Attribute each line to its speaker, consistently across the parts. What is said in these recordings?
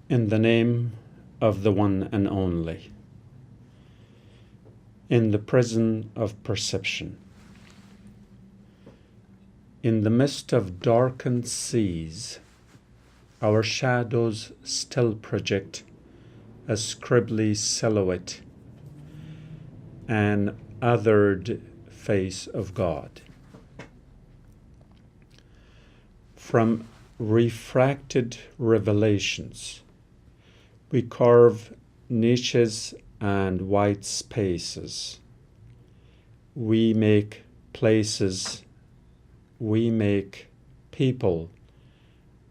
Speaker 1: In the name of the one and only. In the prison of perception. In the midst of darkened seas, our shadows still project a scribbly silhouette, an othered face of God. From refracted revelations, we carve niches and white spaces. We make places, we make people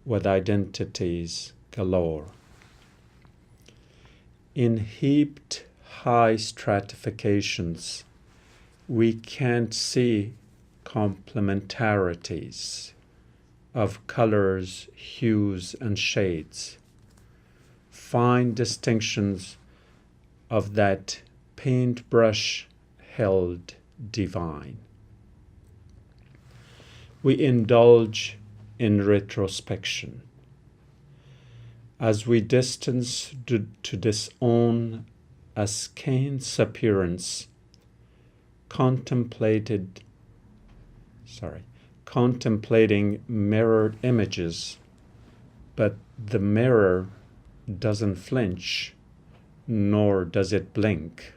Speaker 1: with identities galore. In heaped high stratifications, we can't see complementarities of colors, hues, and shades, fine distinctions of that paintbrush held divine. We indulge in retrospection as we distance to disown askance appearance, contemplating mirrored images, but the mirror doesn't flinch, nor does it blink,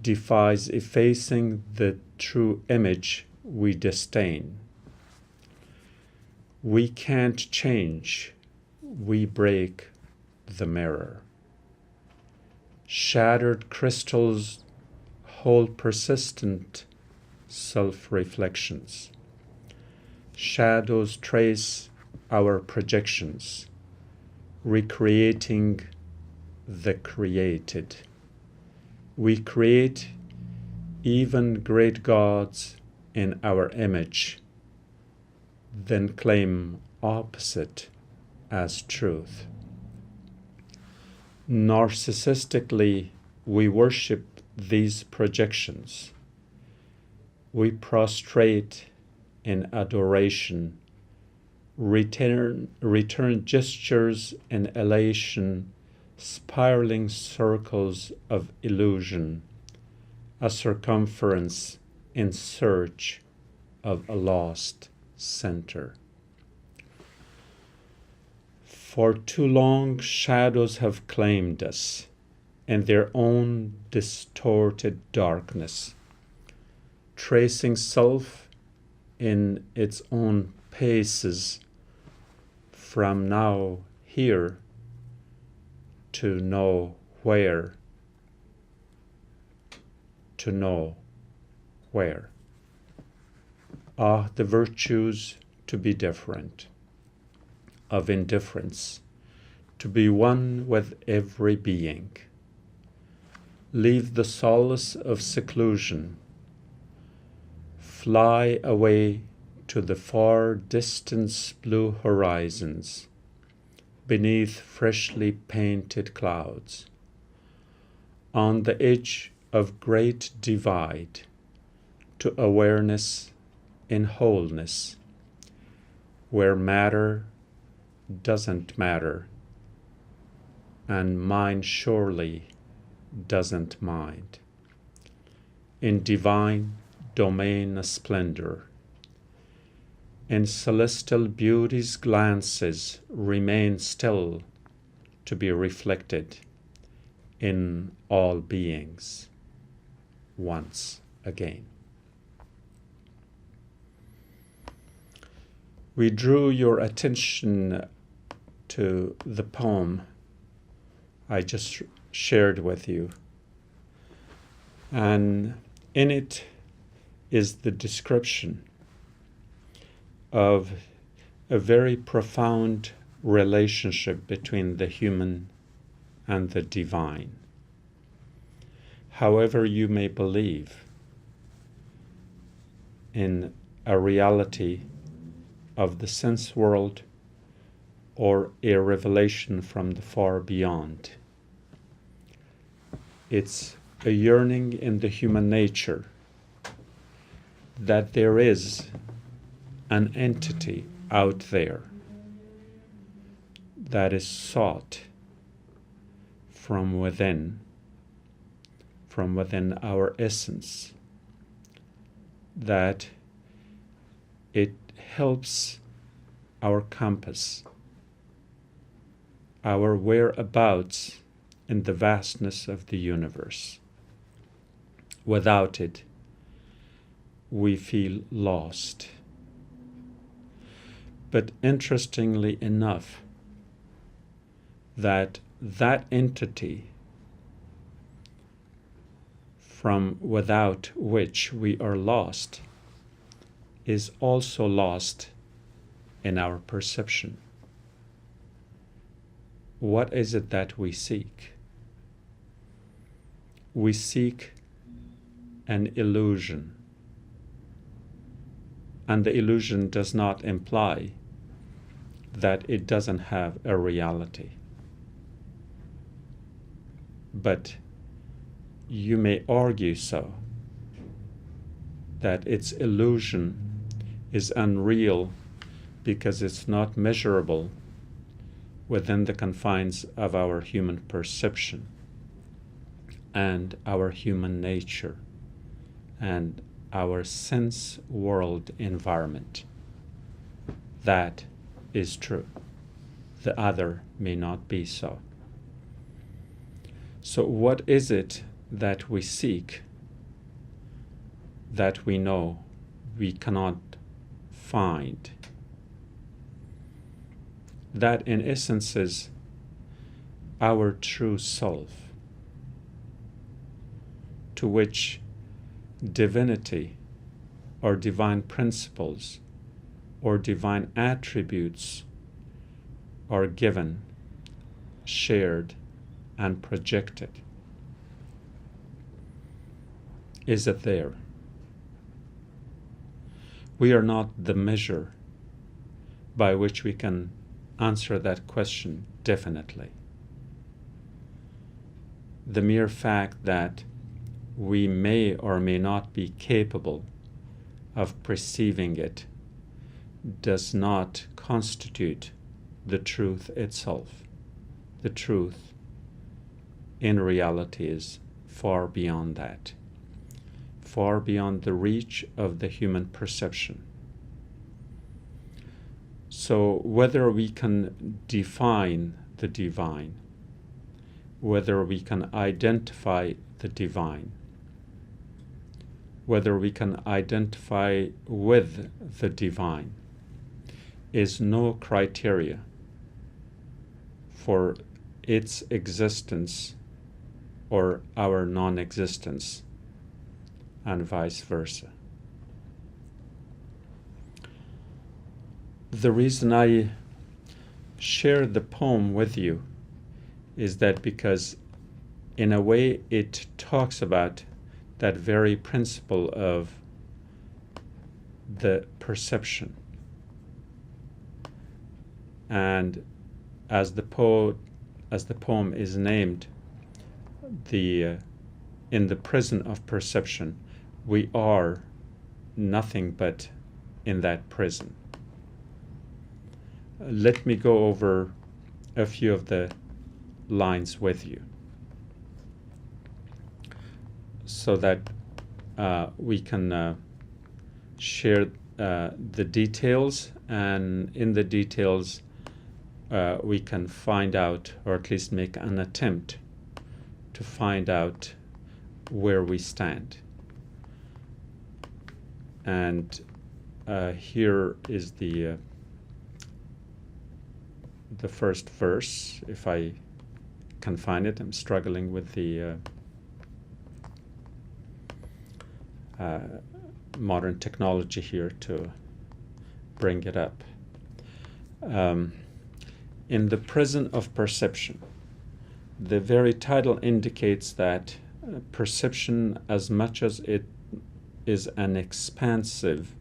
Speaker 1: defies effacing the true image we disdain. We can't change, we break the mirror. Shattered crystals hold persistent self-reflections. Shadows trace our projections, recreating the created. We create even great gods in our image, then claim opposite as truth. Narcissistically, we worship these projections. We prostrate in adoration, return gestures in elation, spiraling circles of illusion, a circumference in search of a lost center. For too long, shadows have claimed us in their own distorted darkness, tracing self in its own paces from now here to know where, to know where. Ah, the virtues to be different, of indifference, to be one with every being. Leave the solace of seclusion, fly away to the far distance blue horizons, beneath freshly painted clouds, on the edge of great divide, to awareness in wholeness, where matter doesn't matter, and mind surely doesn't mind. In divine domain of splendor, in celestial beauty's glances remain still to be reflected in all beings once again. We drew your attention to the poem I just shared with you, and in it is the description of a very profound relationship between the human and the divine. However you may believe in a reality of the sense world or a revelation from the far beyond, it's a yearning in the human nature that there is an entity out there that is sought from within our essence, that it helps our compass, our whereabouts in the vastness of the universe. Without it, we feel lost. But interestingly enough, that entity from without which we are lost is also lost in our perception. What is it that we seek? We seek an illusion. And the illusion does not imply that it doesn't have a reality. But you may argue so, that its illusion is unreal because it's not measurable within the confines of our human perception and our human nature and our sense world environment. That is true. The other may not be so. So what is it that we seek that we know we cannot find? That in essence is our true self, to which divinity or divine principles or divine attributes are given, shared, and projected. Is it there? We are not the measure by which we can answer that question definitely. The mere fact that we may or may not be capable of perceiving it does not constitute the truth itself. The truth in reality is far beyond that, far beyond the reach of the human perception. So whether we can define the divine, whether we can identify the divine, whether we can identify with the divine, is no criteria for its existence or our non-existence, and vice versa. The reason I share the poem with you is that because in a way it talks about that very principle of the perception. And as the poem is named, in the prison of perception, we are nothing but in that prison. Let me go over a few of the lines with you so that we can share the details, and in the details we can find out, or at least make an attempt to find out where we stand. And here is the first verse, if I can find it. I'm struggling with the modern technology here to bring it up. In the prison of perception, the very title indicates that perception, as much as it is an expansive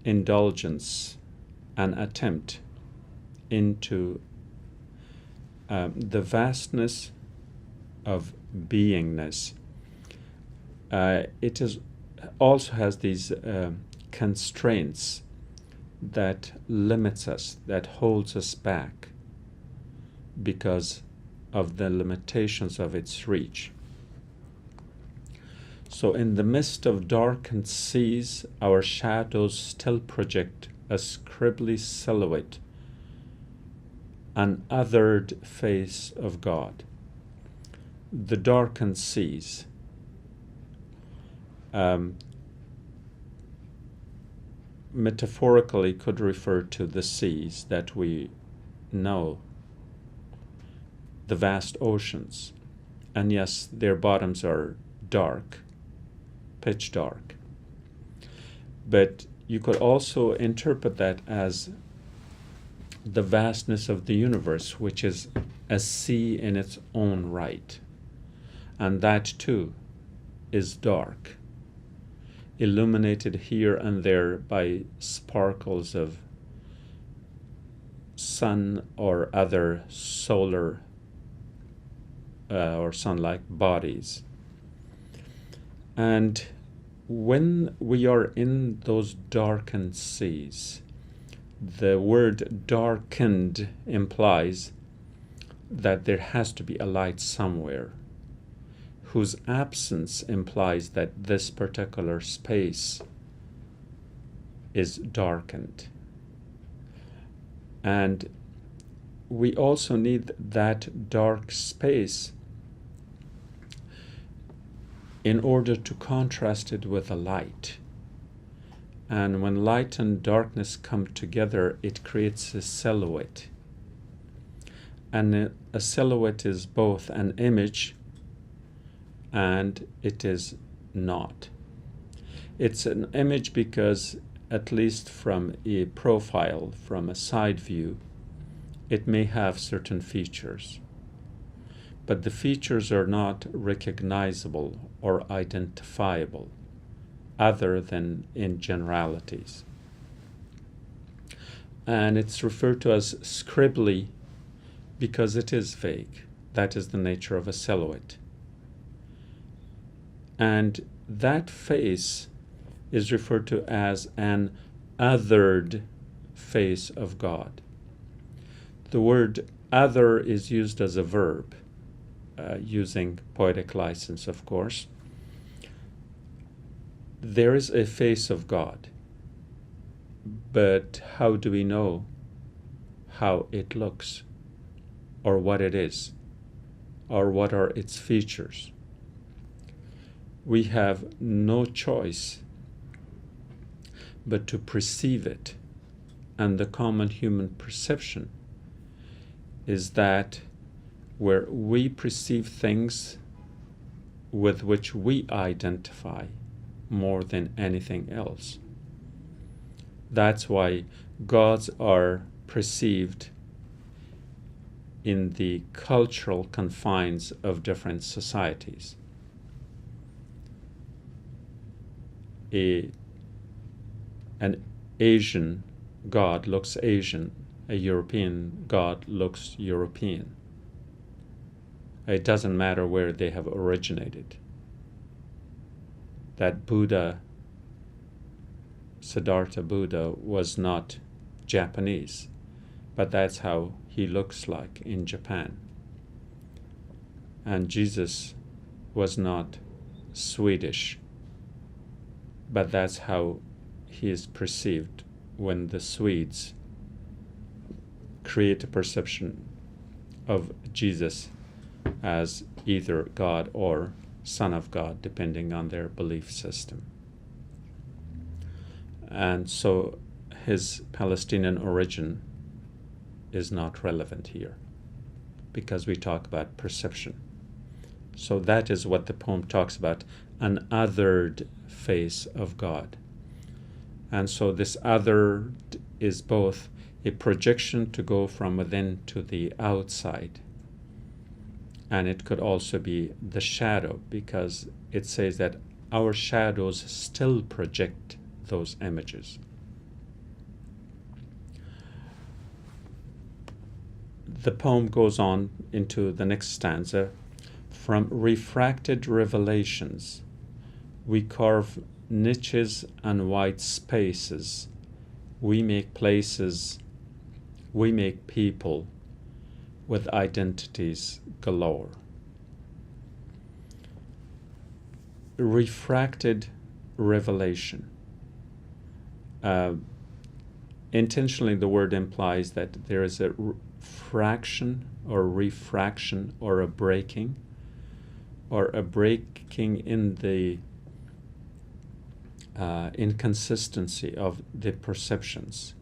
Speaker 1: indulgence, an attempt into the vastness of beingness, it is also has these constraints that limits us, that holds us back because of the limitations of its reach. So in the midst of darkened seas, our shadows still project a scribbly silhouette, an othered face of God. The darkened seas. Metaphorically could refer to the seas that we know, the vast oceans. And yes, their bottoms are dark, pitch dark. But you could also interpret that as the vastness of the universe, which is a sea in its own right. And that too is dark, illuminated here and there by sparkles of sun or other solar or sun-like bodies. And when we are in those darkened seas, the word darkened implies that there has to be a light somewhere, whose absence implies that this particular space is darkened. And we also need that dark space in order to contrast it with a light. And when light and darkness come together, it creates a silhouette. And a silhouette is both an image and it is not. It's an image because, at least from a profile, from a side view, it may have certain features. But the features are not recognizable or identifiable other than in generalities. And it's referred to as scribbly because it is vague. That is the nature of a silhouette. And that face is referred to as an othered face of God. The word other is used as a verb, using poetic license, of course. There is a face of God, but how do we know how it looks, or what it is, or what are its features? We have no choice but to perceive it, and the common human perception is that where we perceive things with which we identify more than anything else. That's why gods are perceived in the cultural confines of different societies. An Asian god looks Asian, a European god looks European. It doesn't matter where they have originated. That Buddha, Siddhartha Buddha, was not Japanese, but that's how he looks like in Japan. And Jesus was not Swedish, but that's how he is perceived when the Swedes create a perception of Jesus as either God or Son of God, depending on their belief system. And so his Palestinian origin is not relevant here, because we talk about perception. So that is what the poem talks about, an othered face of God. And so this othered is both a projection to go from within to the outside, and it could also be the shadow, because it says that our shadows still project those images. The poem goes on into the next stanza. From refracted revelations, we carve niches and white spaces. We make places, we make people with identities galore. Refracted revelation. Intentionally, the word implies that there is a fraction or refraction or a breaking in the inconsistency of the perceptions,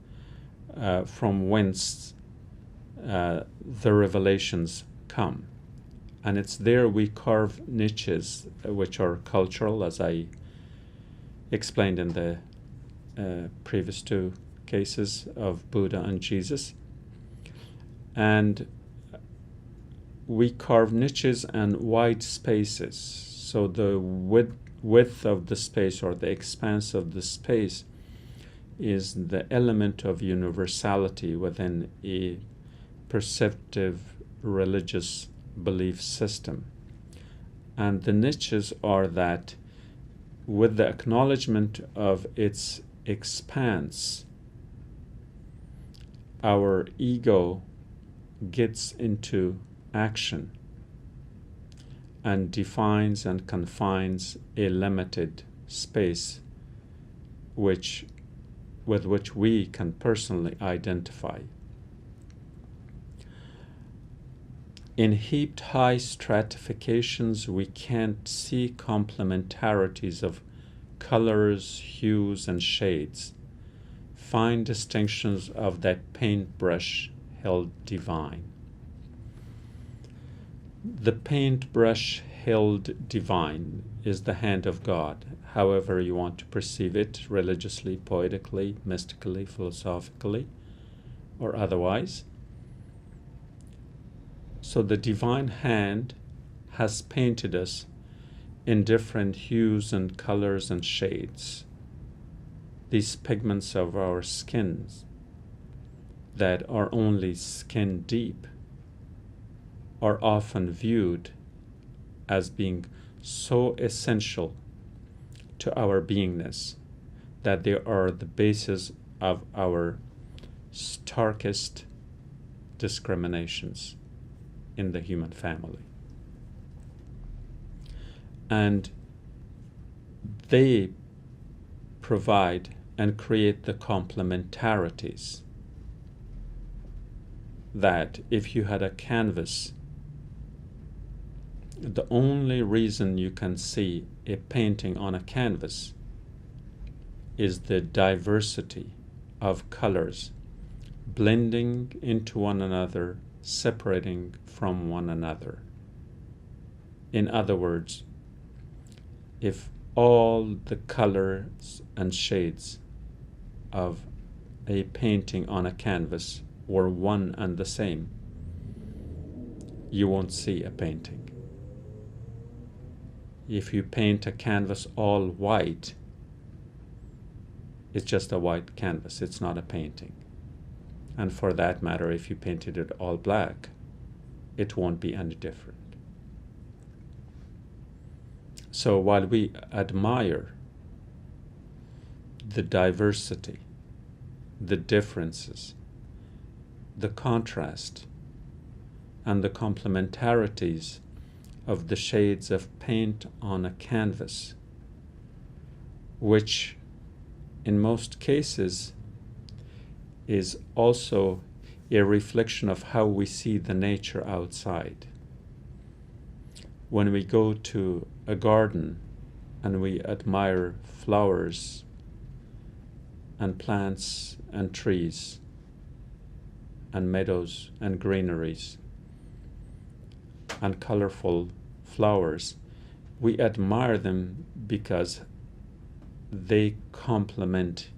Speaker 1: from whence the revelations come. And it's there we carve niches which are cultural, as I explained in the previous two cases of Buddha and Jesus. And we carve niches and wide spaces. So the width of the space, or the expanse of the space, is the element of universality within a perceptive religious belief system. And the niches are that, with the acknowledgement of its expanse, our ego gets into action and defines and confines a limited space with which we can personally identify. In heaped high stratifications, we can't see complementarities of colors, hues, and shades, fine distinctions of that paintbrush held divine. The paintbrush held divine is the hand of God, however you want to perceive it, religiously, poetically, mystically, philosophically, or otherwise. So the divine hand has painted us in different hues and colors and shades. These pigments of our skins that are only skin deep are often viewed as being so essential to our beingness that they are the basis of our starkest discriminations in the human family. And they provide and create the complementarities that if you had a canvas, the only reason you can see a painting on a canvas is the diversity of colors blending into one another separating from one another. In other words, if all the colors and shades of a painting on a canvas were one and the same, you won't see a painting. If you paint a canvas all white, it's just a white canvas, it's not a painting. And for that matter, if you painted it all black, it won't be any different. So while we admire the diversity, the differences, the contrast, and the complementarities of the shades of paint on a canvas, which in most cases is also a reflection of how we see the nature outside. When we go to a garden and we admire flowers and plants and trees and meadows and greeneries and colorful flowers, we admire them because they complement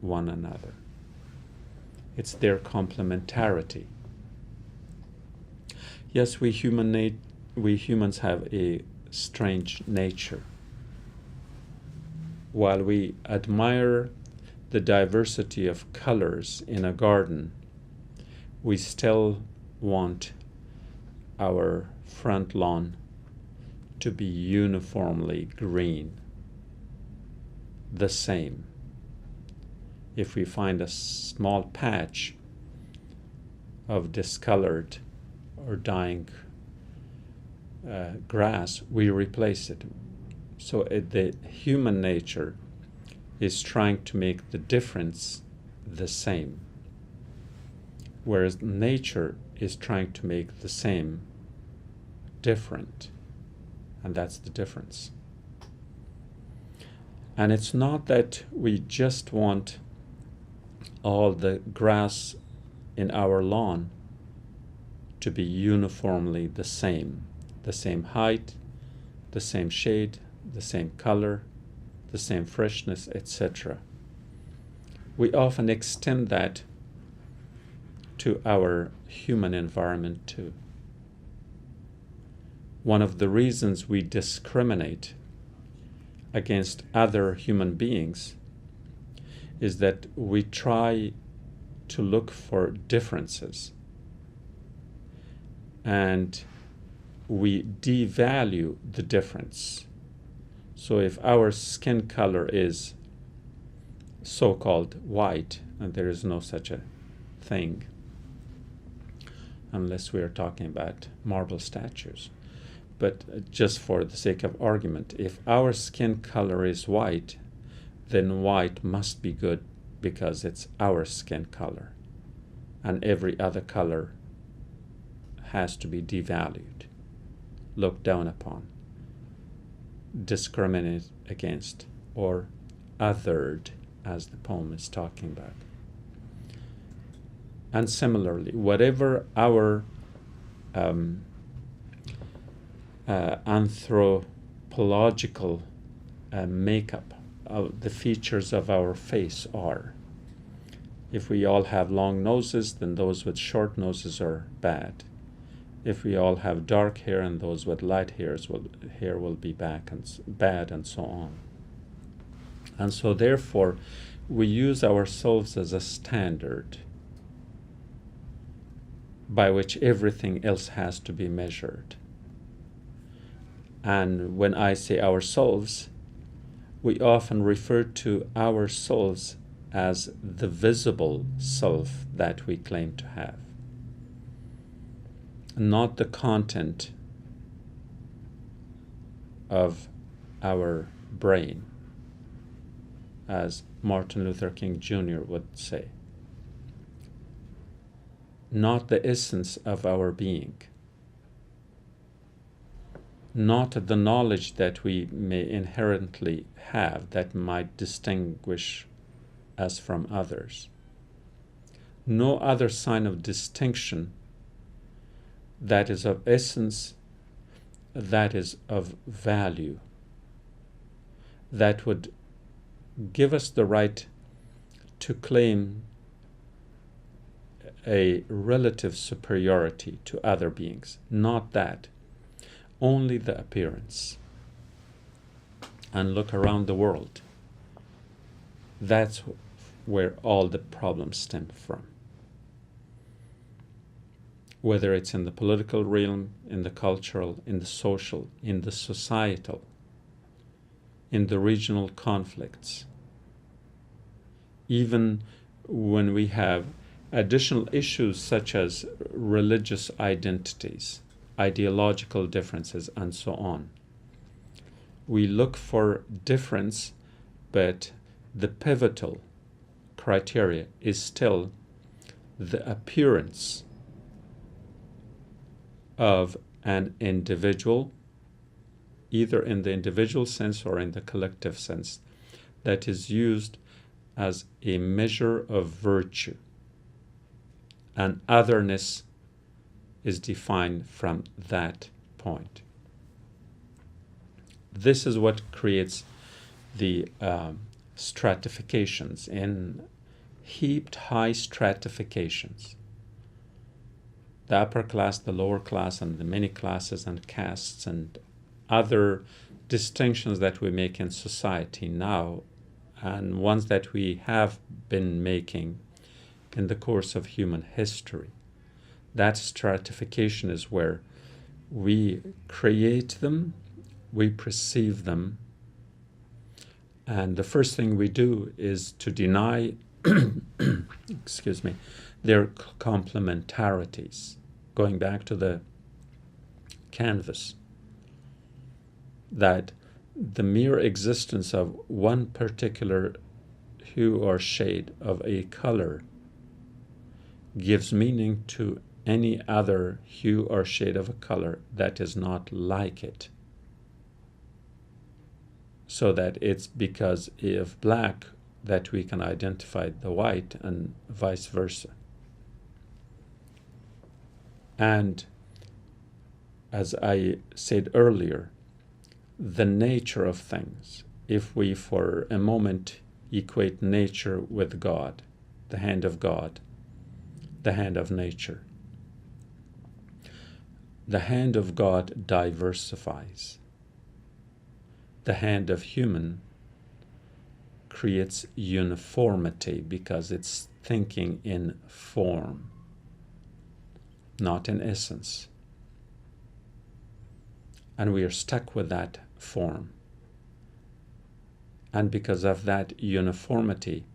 Speaker 1: one another. It's their complementarity. Yes, we humans have a strange nature. While we admire the diversity of colors in a garden, we still want our front lawn to be uniformly green, the same. If we find a small patch of discolored or dying grass, we replace it. So the human nature is trying to make the difference the same, whereas nature is trying to make the same different, and that's the difference. And it's not that we just want all the grass in our lawn to be uniformly the same height, the same shade, the same color, the same freshness, etc. We often extend that to our human environment too. One of the reasons we discriminate against other human beings is that we try to look for differences, and we devalue the difference. So if our skin color is so-called white, and there is no such a thing unless we are talking about marble statues, but just for the sake of argument, if our skin color is white, then white must be good because it's our skin color, and every other color has to be devalued, looked down upon, discriminated against, or othered, as the poem is talking about. And similarly, whatever our anthropological makeup, the features of our face are. If we all have long noses, then those with short noses are bad. If we all have dark hair, and those with light hair will be bad, and so on. And so therefore, we use ourselves as a standard by which everything else has to be measured. And when I say ourselves, we often refer to ourselves as the visible self that we claim to have, not the content of our brain, as Martin Luther King Jr. would say, not the essence of our being, not the knowledge that we may inherently have that might distinguish us from others. No other sign of distinction that is of essence, that is of value, that would give us the right to claim a relative superiority to other beings. Not that, only the appearance. And look around the world. That's where all the problems stem from. Whether it's in the political realm, in the cultural, in the social, in the societal, in the regional conflicts. Even when we have additional issues such as religious identities, ideological differences, and so on. We look for difference, but the pivotal criteria is still the appearance of an individual, either in the individual sense or in the collective sense, that is used as a measure of virtue. And otherness is defined from that point. This is what creates the stratifications, in heaped high stratifications. The upper class, the lower class, and the many classes and castes and other distinctions that we make in society now, and ones that we have been making in the course of human history. That stratification is where we create them, we perceive them, and the first thing we do is to deny excuse me, their complementarities. Going back to the canvas, that the mere existence of one particular hue or shade of a color gives meaning to any other hue or shade of a color that is not like it. So that it's because of black that we can identify the white, and vice versa. And as I said earlier, the nature of things, if we for a moment equate nature with God, the hand of God, the hand of nature, the hand of God diversifies. The hand of human creates uniformity because it's thinking in form, not in essence. And we are stuck with that form. And because of that uniformity,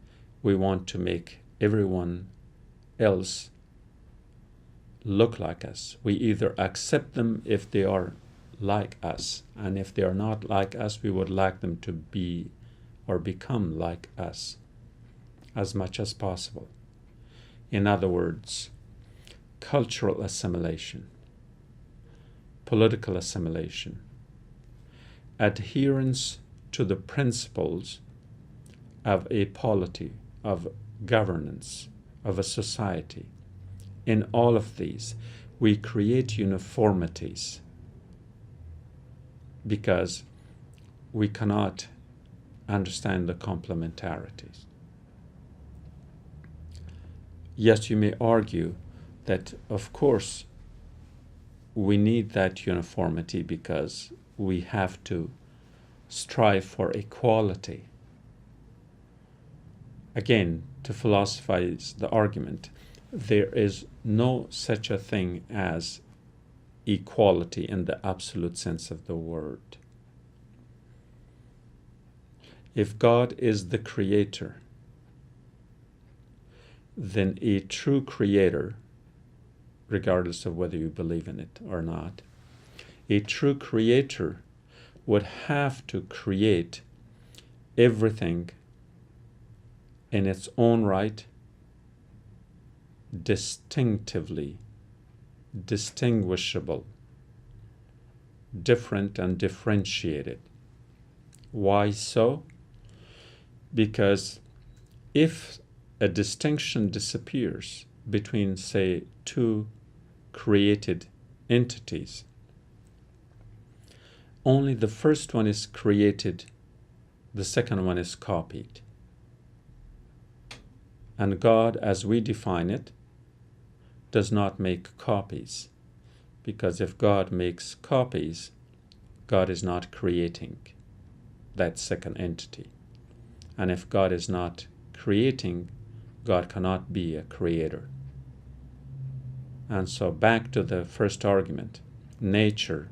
Speaker 1: we want to make everyone else look like us. We either accept them if they are like us, and if they are not like us, we would like them to be or become like us as much as possible. In other words, cultural assimilation, political assimilation, adherence to the principles of a polity, of governance, of a society. In all of these, we create uniformities because we cannot understand the complementarities. Yes, you may argue that, of course, we need that uniformity because we have to strive for equality. Again, to philosophize the argument, there is no such a thing as equality in the absolute sense of the word. If God is the creator, then a true creator, regardless of whether you believe in it or not, a true creator would have to create everything in its own right, distinctively, distinguishable, different and differentiated. Why so? Because if a distinction disappears between, say, two created entities. Only the first one is created, the second one is copied. And God, as we define it, does not make copies. Because if God makes copies, God is not creating that second entity. And if God is not creating, God cannot be a creator. And so back to the first argument, nature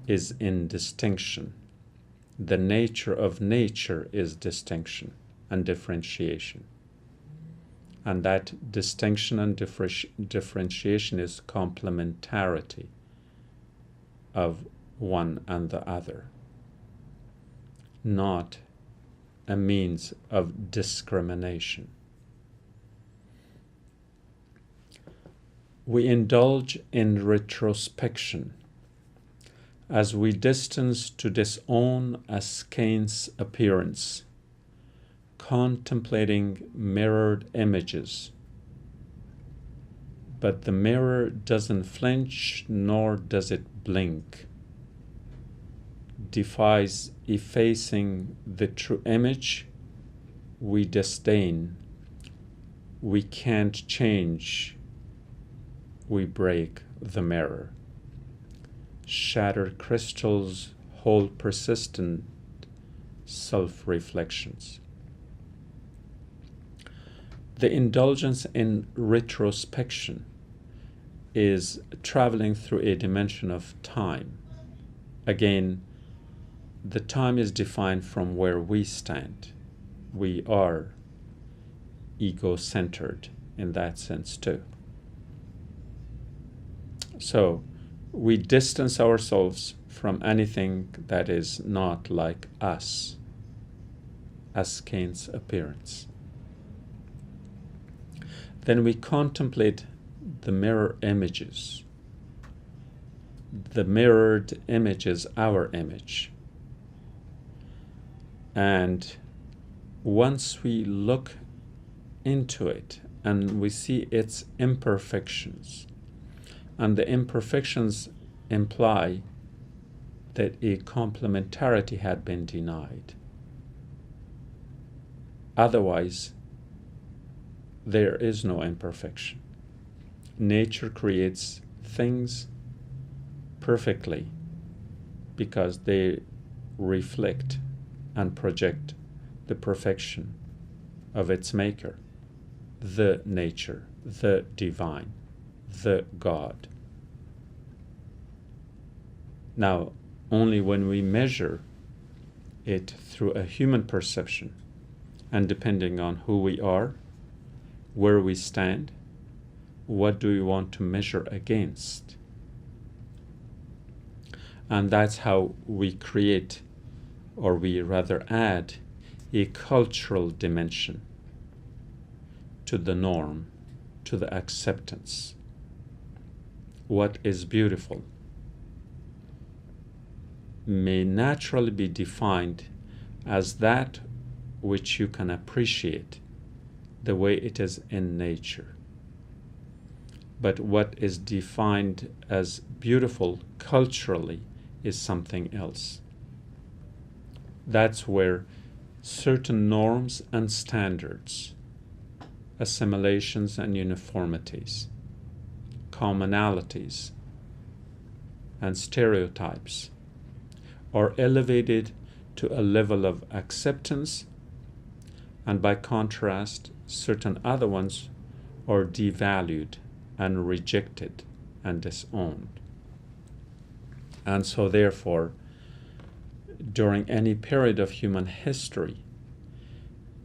Speaker 1: is in distinction. The nature of nature is distinction and differentiation. And that distinction and differentiation is complementarity of one and the other, not a means of discrimination. We indulge in retrospection as we distance to disown a scan's appearance, contemplating mirrored images. But the mirror doesn't flinch, nor does it blink. Defies effacing the true image we disdain. We can't change. We break the mirror. Shattered crystals hold persistent self-reflections. The indulgence in retrospection is traveling through a dimension of time. Again, the time is defined from where we stand. We are ego-centered in that sense too. So, we distance ourselves from anything that is not like us, as Cain's appearance. Then we contemplate the mirror images. The mirrored image is our image. And once we look into it and we see its imperfections, and the imperfections imply that a complementarity had been denied. Otherwise, there is no imperfection. Nature creates things perfectly because they reflect and project the perfection of its maker, the nature, the divine, the God. Now, only when we measure it through a human perception, and depending on who we are, where we stand, what do we want to measure against? And that's how we create, or we rather add, a cultural dimension to the norm, to the acceptance. What is beautiful may naturally be defined as that which you can appreciate the way it is in nature. But what is defined as beautiful culturally is something else. That's where certain norms and standards, assimilations and uniformities, commonalities, and stereotypes are elevated to a level of acceptance, and by contrast, certain other ones are devalued and rejected and disowned. And so therefore, during any period of human history,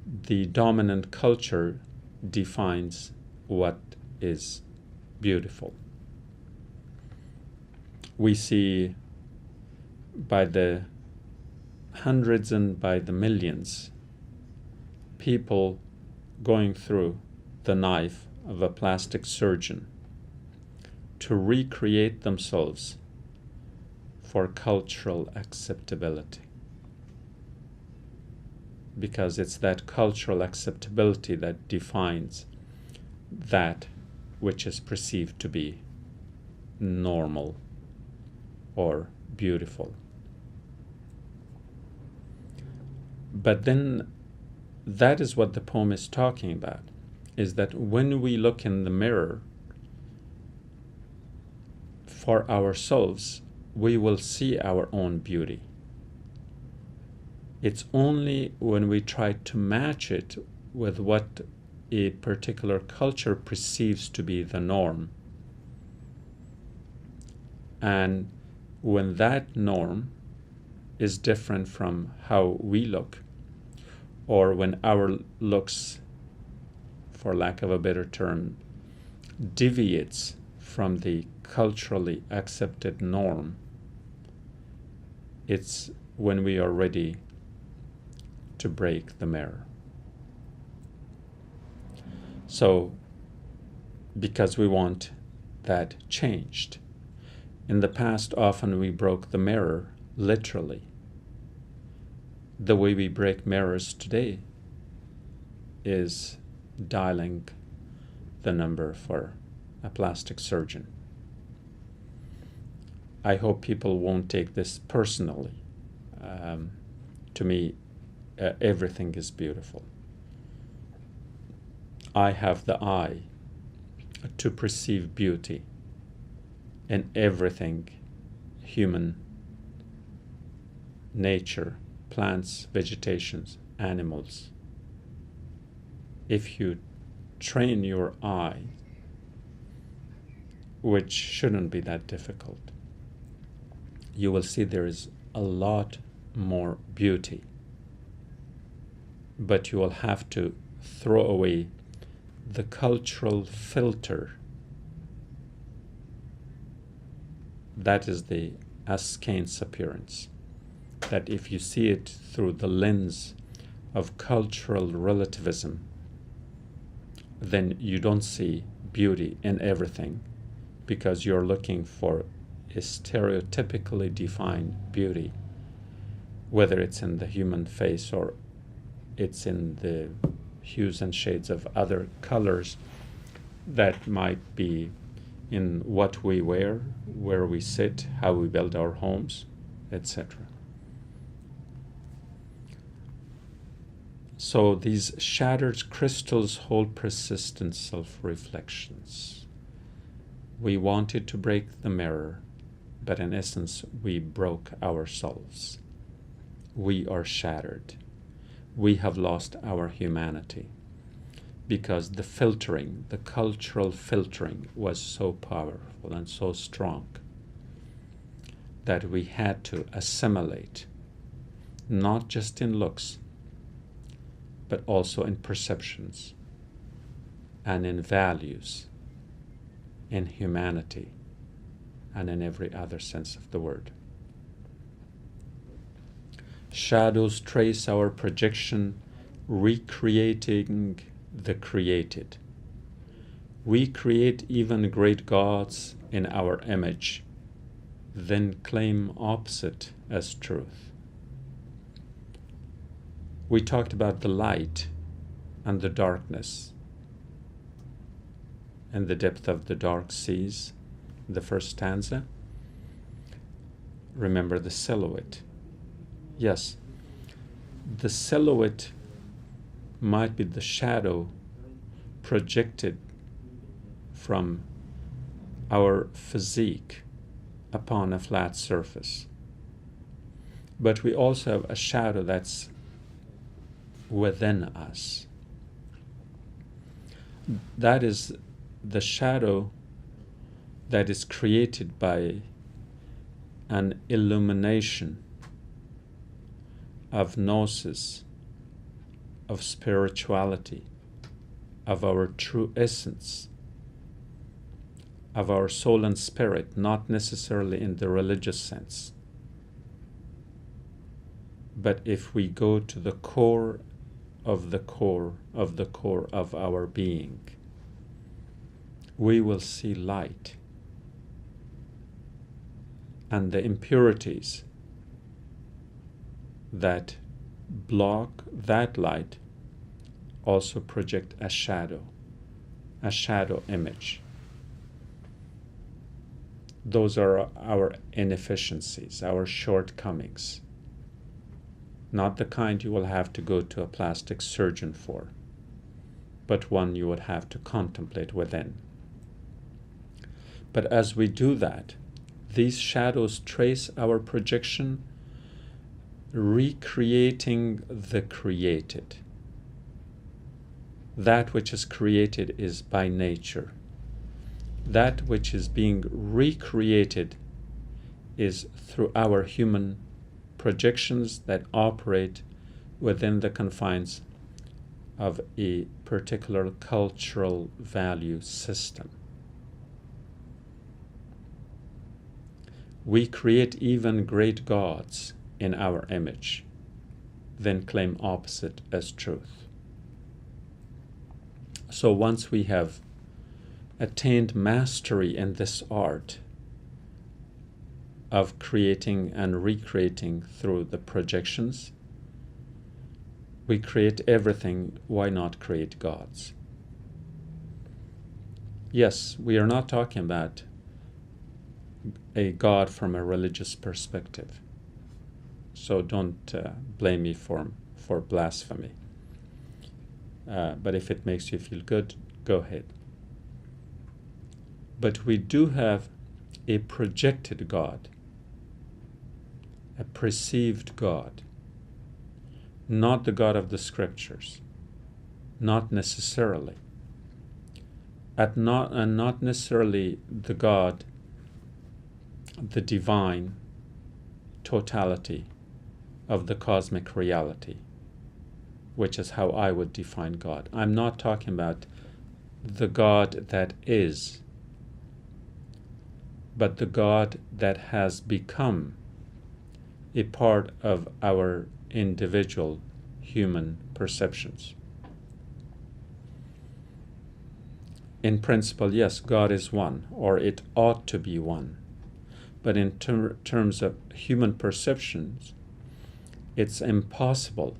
Speaker 1: the dominant culture defines what is beautiful. We see by the hundreds and by the millions people going through the knife of a plastic surgeon to recreate themselves for cultural acceptability. Because it's that cultural acceptability that defines that which is perceived to be normal or beautiful. But then that is what the poem is talking about, is that when we look in the mirror for ourselves, we will see our own beauty. It's only when we try to match it with what a particular culture perceives to be the norm, and when that norm is different from how we look, or when our looks, for lack of a better term, deviates from the culturally accepted norm, it's when we are ready to break the mirror. So, because we want that changed. In the past, often we broke the mirror literally. The way we break mirrors today is dialing the number for a plastic surgeon. I hope people won't take this personally. To me, everything is beautiful. I have the eye to perceive beauty in everything, human, nature, plants, vegetations, animals. If you train your eye, which shouldn't be that difficult, you will see there is a lot more beauty. But you will have to throw away the cultural filter. That is the askance appearance. That if you see it through the lens of cultural relativism, then you don't see beauty in everything, because you're looking for a stereotypically defined beauty, whether it's in the human face or it's in the hues and shades of other colors that might be in what we wear, where we sit, how we build our homes, etc. So these shattered crystals hold persistent self-reflections. We wanted to break the mirror, but in essence, we broke ourselves. We are shattered. We have lost our humanity because the filtering, the cultural filtering, was so powerful and so strong that we had to assimilate, not just in looks, but also in perceptions and in values, in humanity, and in every other sense of the word. Shadows trace our projection, recreating the created. We create even great gods in our image, then claim opposite as truth. We talked about the light and the darkness and the depth of the dark seas, the first stanza. Remember the silhouette. Yes, the silhouette might be the shadow projected from our physique upon a flat surface. But we also have a shadow that's within us. That is the shadow that is created by an illumination of gnosis, of spirituality, of our true essence, of our soul and spirit, not necessarily in the religious sense. But if we go to the core of the core of the core of our being, we will see light. And the impurities that block that light also project a shadow image. Those are our inefficiencies, our shortcomings. Not the kind you will have to go to a plastic surgeon for, but one you would have to contemplate within. But as we do that, these shadows trace our projection, recreating the created. That which is created is by nature. That which is being recreated is through our human projections that operate within the confines of a particular cultural value system. We create even great gods in our image, then claim opposite as truth. So once we have attained mastery in this art of creating and recreating through the projections, we create everything. Why not create gods? Yes, we are not talking about a God from a religious perspective. So don't blame me for blasphemy. But if it makes you feel good, go ahead. But we do have a projected God, a perceived God, not the God of the scriptures, not necessarily, and not necessarily the God, the divine totality of the cosmic reality, which is how I would define God. I'm not talking about the God that is, but the God that has become a part of our individual human perceptions. In principle, yes, God is one, or it ought to be one. But in terms of human perceptions, it's impossible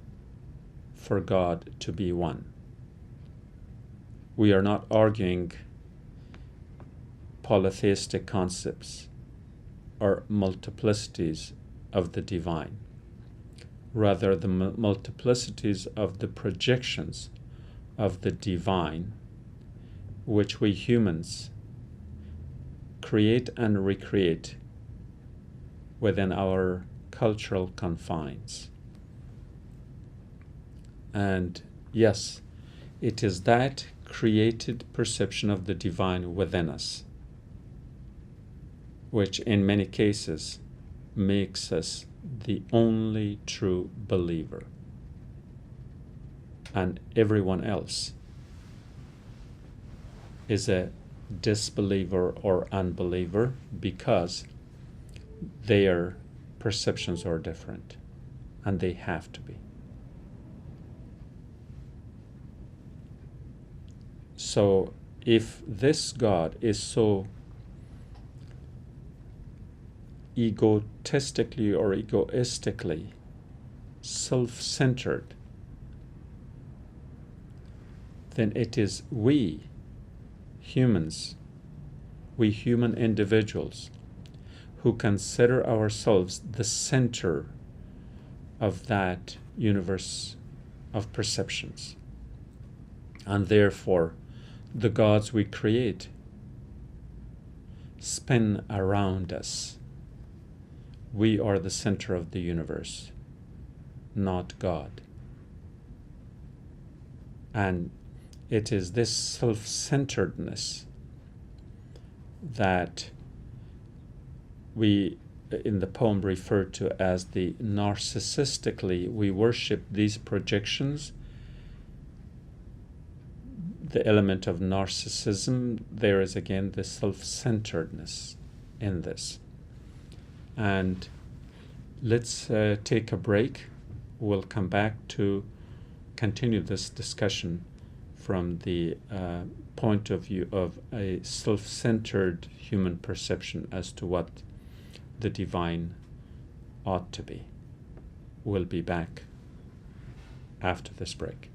Speaker 1: for God to be one. We are not arguing polytheistic concepts or multiplicities of the divine. Rather, the multiplicities of the projections of the divine, which we humans create and recreate within our cultural confines. And yes, it is that created perception of the divine within us which in many cases makes us the only true believer, and everyone else is a disbeliever or unbeliever because their perceptions are different, and they have to be. So if this God is so egotistically or egoistically self-centered, then it is we humans, we human individuals, who consider ourselves the center of that universe of perceptions. And therefore, the gods we create spin around us. We are the center of the universe, not God. And it is this self-centeredness that we in the poem refer to as the narcissistically, we worship these projections. The element of narcissism, there is again the self-centeredness in this. And let's take a break. We'll come back to continue this discussion from the point of view of a self-centered human perception as to what the divine ought to be. We'll be back after this break.